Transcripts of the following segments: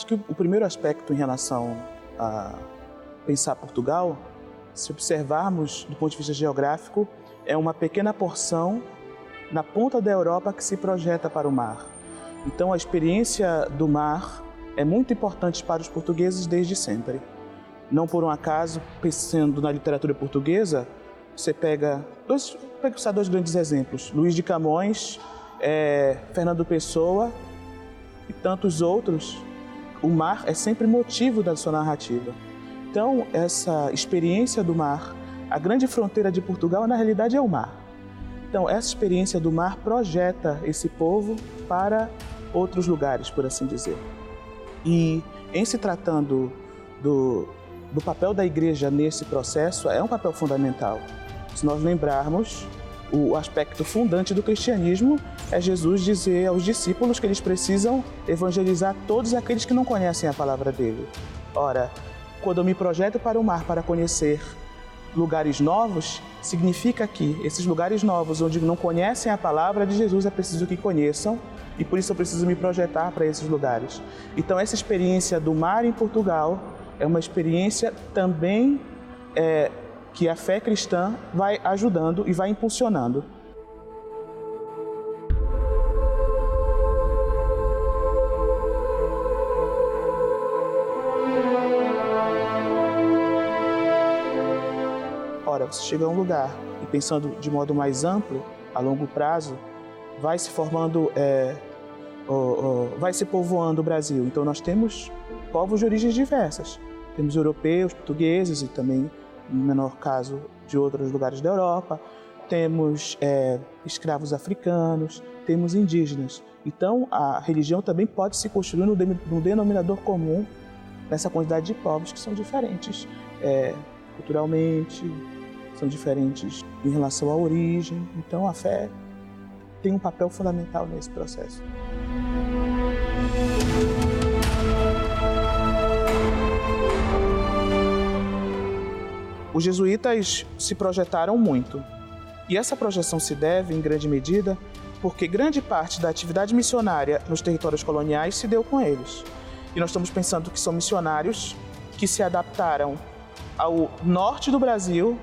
Acho que o primeiro aspecto em relação a pensar Portugal, se observarmos do ponto de vista geográfico, é uma pequena porção na ponta da Europa que se projeta para o mar. Então a experiência do mar é muito importante para os portugueses desde sempre. Não por um acaso, pensando na literatura portuguesa, você pega dois grandes exemplos, Luís de Camões, Fernando Pessoa e tantos outros. O mar é sempre motivo da sua narrativa. Então, essa experiência do mar, a grande fronteira de Portugal, na realidade, é o mar. Então, essa experiência do mar projeta esse povo para outros lugares, por assim dizer. E, em se tratando do papel da igreja nesse processo, é um papel fundamental. Se nós lembrarmos, o aspecto fundante do cristianismo é Jesus dizer aos discípulos que eles precisam evangelizar todos aqueles que não conhecem a palavra dele. Ora, quando eu me projeto para o mar para conhecer lugares novos, significa que esses lugares novos onde não conhecem a palavra de Jesus é preciso que conheçam e por isso eu preciso me projetar para esses lugares. Então essa experiência do mar em Portugal é uma experiência também que a fé cristã vai ajudando e vai impulsionando. Ora, você chega a um lugar e pensando de modo mais amplo, a longo prazo, vai se formando, vai se povoando o Brasil. Então nós temos povos de origens diversas. Temos europeus, portugueses e também, no menor caso, de outros lugares da Europa. Temos escravos africanos, temos indígenas. Então a religião também pode se construir no denominador comum nessa quantidade de povos que são diferentes culturalmente, são diferentes em relação à origem. Então a fé tem um papel fundamental nesse processo. Os jesuítas se projetaram muito. E essa projeção se deve, em grande medida, porque grande parte da atividade missionária nos territórios coloniais se deu com eles. E nós estamos pensando que são missionários que se adaptaram ao norte do Brasil,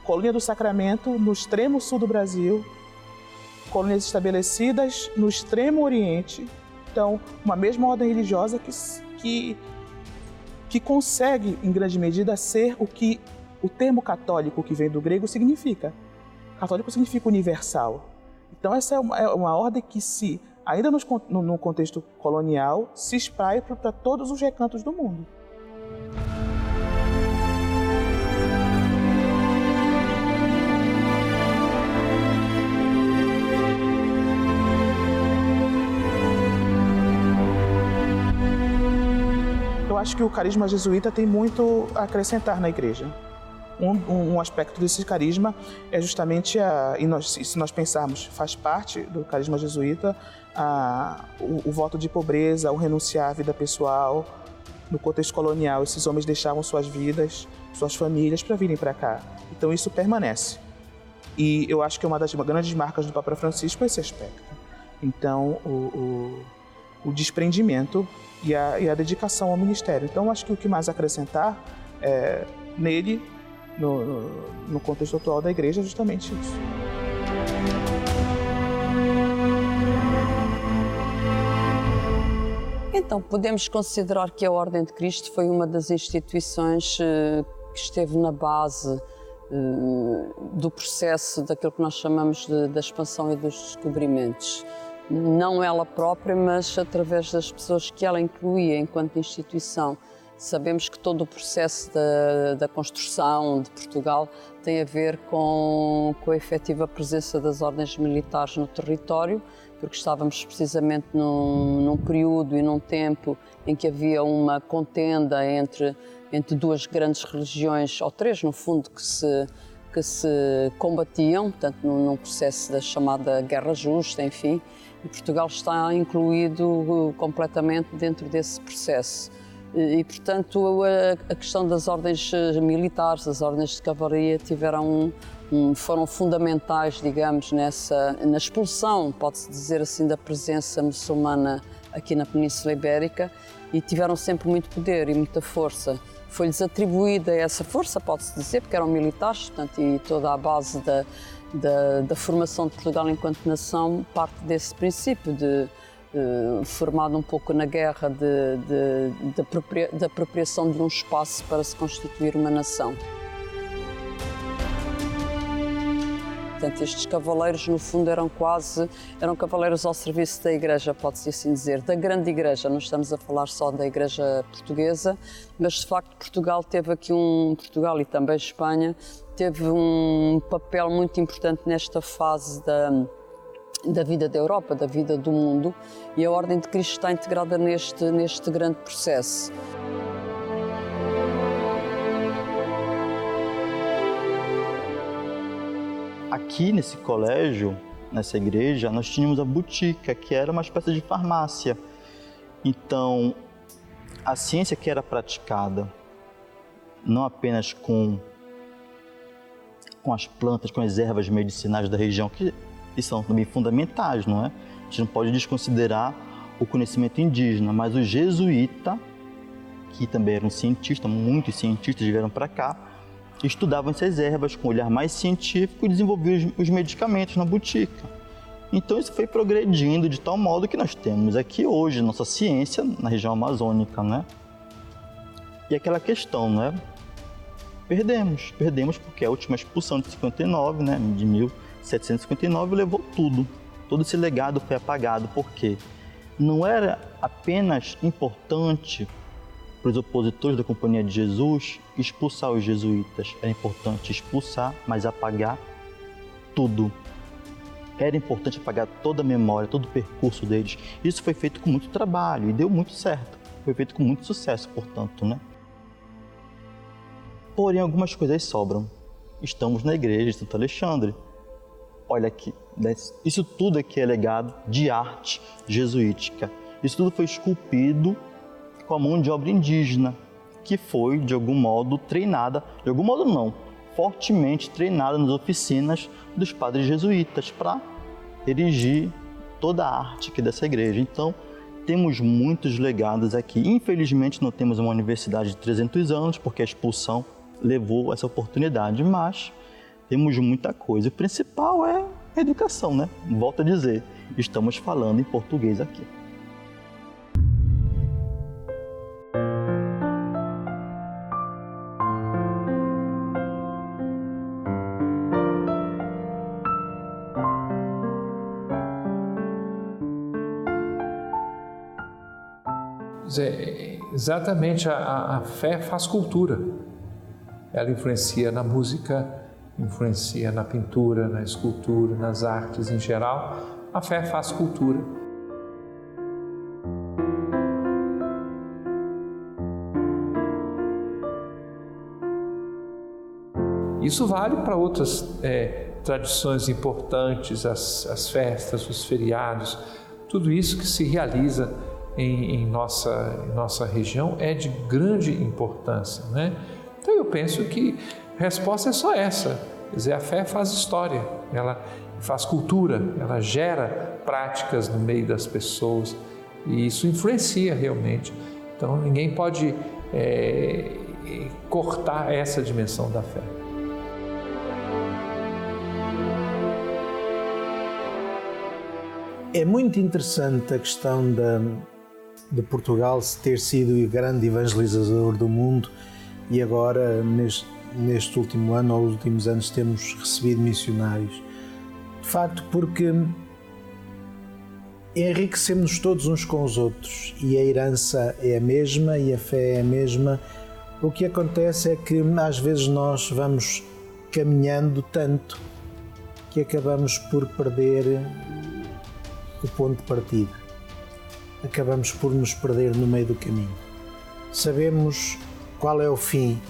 Colônia do Sacramento, no extremo sul do Brasil, colônias estabelecidas no extremo oriente. Então, uma mesma ordem religiosa que consegue, em grande medida, ser o que o termo católico, que vem do grego, significa. Católico significa universal. Então, essa é uma ordem que, ainda no contexto colonial, se espraia para todos os recantos do mundo. Eu acho que o carisma jesuíta tem muito a acrescentar na igreja. Um aspecto desse carisma é justamente, se nós pensarmos, faz parte do carisma jesuíta, o voto de pobreza, o renunciar à vida pessoal. No contexto colonial, esses homens deixavam suas vidas, suas famílias para virem para cá. Então isso permanece. E eu acho que uma das grandes marcas do Papa Francisco é esse aspecto. Então, o desprendimento e a dedicação ao ministério. Então, acho que o que mais acrescentar nele, no contexto atual da igreja, é justamente isso. Então, podemos considerar que a Ordem de Cristo foi uma das instituições que esteve na base do processo daquilo que nós chamamos da expansão e dos descobrimentos. Não ela própria, mas através das pessoas que ela incluía enquanto instituição. Sabemos que todo o processo da construção de Portugal tem a ver com a efetiva presença das ordens militares no território, porque estávamos precisamente num período e num tempo em que havia uma contenda entre duas grandes religiões, ou três no fundo, que se combatiam, portanto num processo da chamada Guerra Justa, enfim, e Portugal está incluído completamente dentro desse processo. E, portanto, a questão das ordens militares, as ordens de cavalaria, foram fundamentais, digamos, na expulsão, pode-se dizer assim, da presença muçulmana aqui na Península Ibérica e tiveram sempre muito poder e muita força. Foi-lhes atribuída essa força, pode-se dizer, porque eram militares, portanto, e toda a base da formação de Portugal enquanto nação parte desse princípio formado um pouco na guerra da apropriação de um espaço para se constituir uma nação. Portanto, estes cavaleiros, no fundo, eram cavaleiros ao serviço da Igreja, pode-se assim dizer, da grande Igreja. Não estamos a falar só da Igreja portuguesa, mas, de facto, Portugal e também Espanha, teve um papel muito importante nesta fase da vida da Europa, da vida do mundo, e a Ordem de Cristo está integrada neste grande processo. Aqui nesse colégio, nessa igreja, nós tínhamos a botica, que era uma espécie de farmácia. Então, a ciência que era praticada, não apenas com as plantas, com as ervas medicinais da região, que são também fundamentais, não é? A gente não pode desconsiderar o conhecimento indígena, mas o jesuíta, que também era um cientista, muitos cientistas vieram para cá, estudavam essas ervas com um olhar mais científico e desenvolviam os medicamentos na botica. Então isso foi progredindo de tal modo que nós temos aqui hoje nossa ciência na região amazônica, né? E aquela questão, né? Perdemos porque a última expulsão de 59, né, de 1759, levou tudo. Todo esse legado foi apagado, porque não era apenas importante para os opositores da Companhia de Jesus expulsar os jesuítas. Era importante expulsar, mas apagar tudo. Era importante apagar toda a memória, todo o percurso deles. Isso foi feito com muito trabalho e deu muito certo. Foi feito com muito sucesso, portanto, né? Porém, algumas coisas sobram. Estamos na igreja de Santo Alexandre. Olha aqui, isso tudo aqui é legado de arte jesuítica. Isso tudo foi esculpido com a mão de obra indígena, que foi, de algum modo, treinada, de algum modo não, fortemente treinada nas oficinas dos padres jesuítas para erigir toda a arte aqui dessa igreja. Então, temos muitos legados aqui. Infelizmente, não temos uma universidade de 300 anos, porque a expulsão levou essa oportunidade, mas temos muita coisa. O principal é a educação, né? Volto a dizer, estamos falando em português aqui. Exatamente, a fé faz cultura. Ela influencia na música, influencia na pintura, na escultura, nas artes em geral. A fé faz cultura. Isso vale para outras tradições importantes, as festas, os feriados, tudo isso que se realiza em nossa região é de grande importância, né? Então eu penso que a resposta é só essa, quer dizer, a fé faz história, ela faz cultura, ela gera práticas no meio das pessoas e isso influencia realmente. Então ninguém pode cortar essa dimensão da fé. É muito interessante a questão de Portugal ter sido o grande evangelizador do mundo e agora, neste último ano ou nos últimos anos, temos recebido missionários. De facto, porque enriquecemos todos uns com os outros e a herança é a mesma e a fé é a mesma. O que acontece é que às vezes nós vamos caminhando tanto que acabamos por perder o ponto de partida. Acabamos por nos perder no meio do caminho. Sabemos qual é o fim,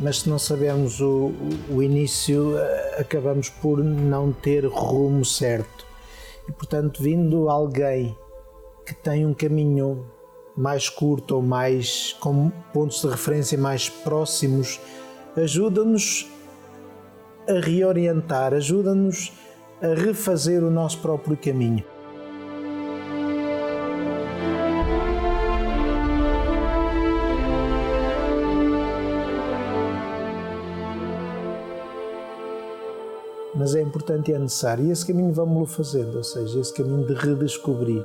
mas se não sabemos o início, acabamos por não ter rumo certo. E, portanto, vindo alguém que tem um caminho mais curto ou mais com pontos de referência mais próximos, ajuda-nos a reorientar, ajuda-nos a refazer o nosso próprio caminho. mas é importante e é necessário. E esse caminho vamos-lo fazendo, ou seja, esse caminho de redescobrir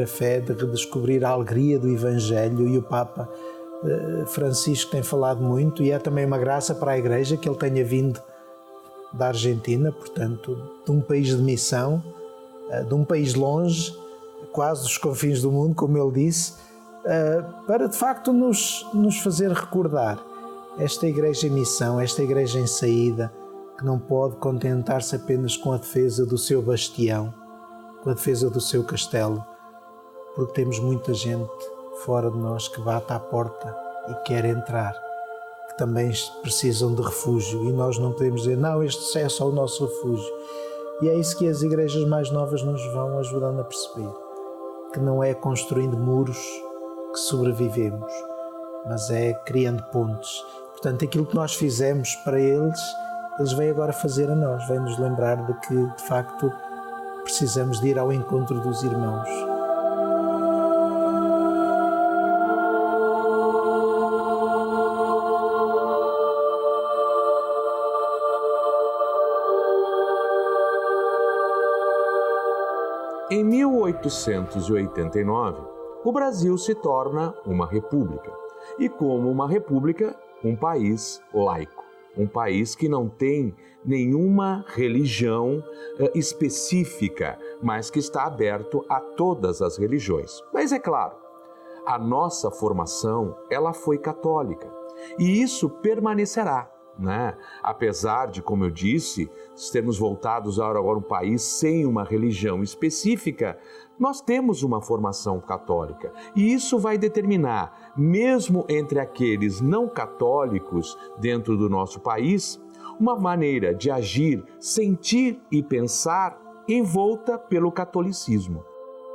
a fé, de redescobrir a alegria do Evangelho. E o Papa Francisco tem falado muito, e é também uma graça para a Igreja que ele tenha vindo da Argentina, portanto, de um país de missão, de um país longe, quase dos confins do mundo, como ele disse, para de facto nos fazer recordar esta Igreja em missão, esta Igreja em saída, que não pode contentar-se apenas com a defesa do seu bastião, com a defesa do seu castelo, porque temos muita gente fora de nós que bate à porta e quer entrar, que também precisam de refúgio, e nós não podemos dizer, não, este é só o nosso refúgio. E é isso que as igrejas mais novas nos vão ajudando a perceber, que não é construindo muros que sobrevivemos, mas é criando pontes. Portanto, aquilo que nós fizemos para eles vêm agora fazer a nós, vêm nos lembrar de que, de facto, precisamos de ir ao encontro dos irmãos. Em 1889, o Brasil se torna uma república. E como uma república, um país laico. Um país que não tem nenhuma religião específica, mas que está aberto a todas as religiões. Mas é claro, a nossa formação, ela foi católica. E isso permanecerá, né? Apesar de, como eu disse, termos voltados agora a um país sem uma religião específica, nós temos uma formação católica. E isso vai determinar, mesmo entre aqueles não católicos dentro do nosso país, uma maneira de agir, sentir e pensar envolta pelo catolicismo,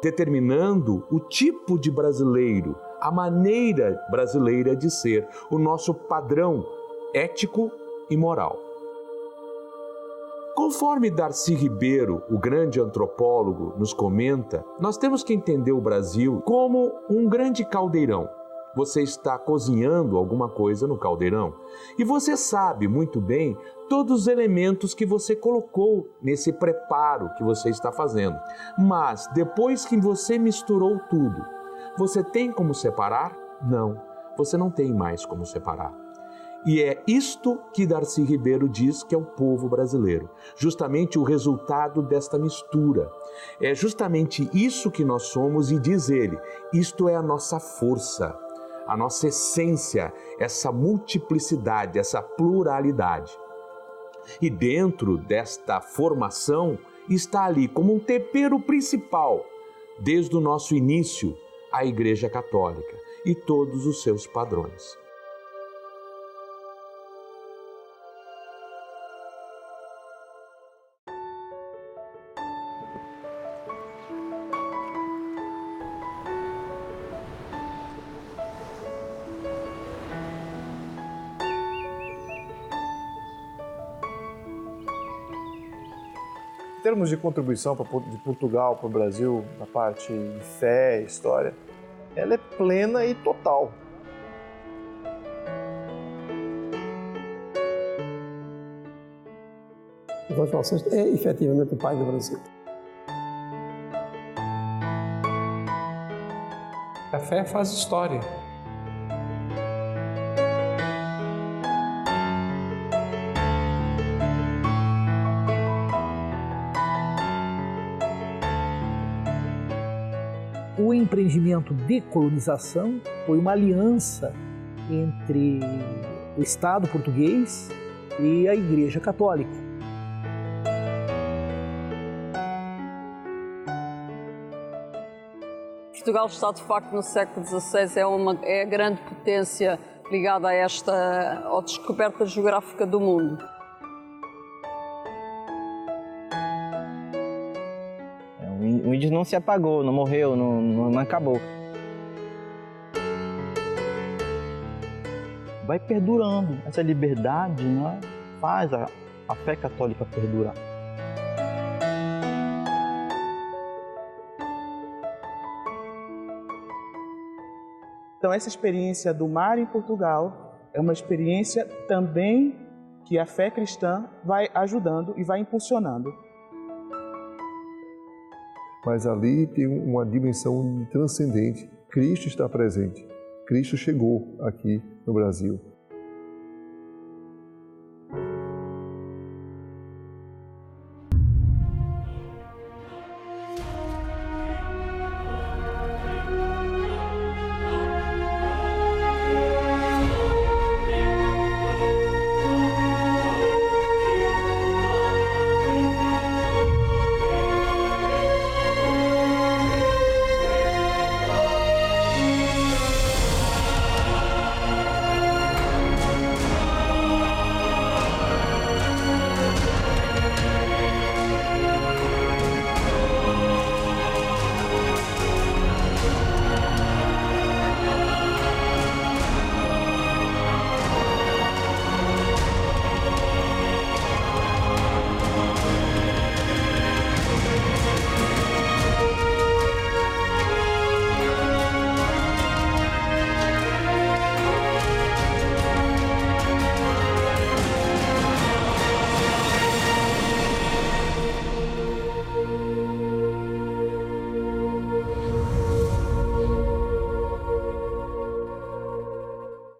determinando o tipo de brasileiro, a maneira brasileira de ser, o nosso padrão ético e moral. Conforme Darcy Ribeiro, o grande antropólogo, nos comenta, nós temos que entender o Brasil como um grande caldeirão. Você está cozinhando alguma coisa no caldeirão e você sabe muito bem todos os elementos que você colocou nesse preparo que você está fazendo. Mas depois que você misturou tudo, você tem como separar? Não, você não tem mais como separar. E é isto que Darcy Ribeiro diz que é o povo brasileiro, justamente o resultado desta mistura. É justamente isso que nós somos, e diz ele, isto é a nossa força, a nossa essência, essa multiplicidade, essa pluralidade. E dentro desta formação está ali como um tempero principal, desde o nosso início, a Igreja Católica e todos os seus padrões. Em termos de contribuição de Portugal para o Brasil, na parte de fé, história, ela é plena e total. João Paulo VI é efetivamente o pai do Brasil. A fé faz história. O empreendimento de colonização foi uma aliança entre o Estado português e a Igreja Católica. Portugal está, de facto, no século XVI, é a grande potência ligada à descoberta geográfica do mundo. O índio não se apagou, não morreu, não acabou. Vai perdurando. Essa liberdade, né, faz a fé católica perdurar. Então, essa experiência do mar em Portugal é uma experiência também que a fé cristã vai ajudando e vai impulsionando. Mas ali tem uma dimensão transcendente. Cristo está presente. Cristo chegou aqui no Brasil.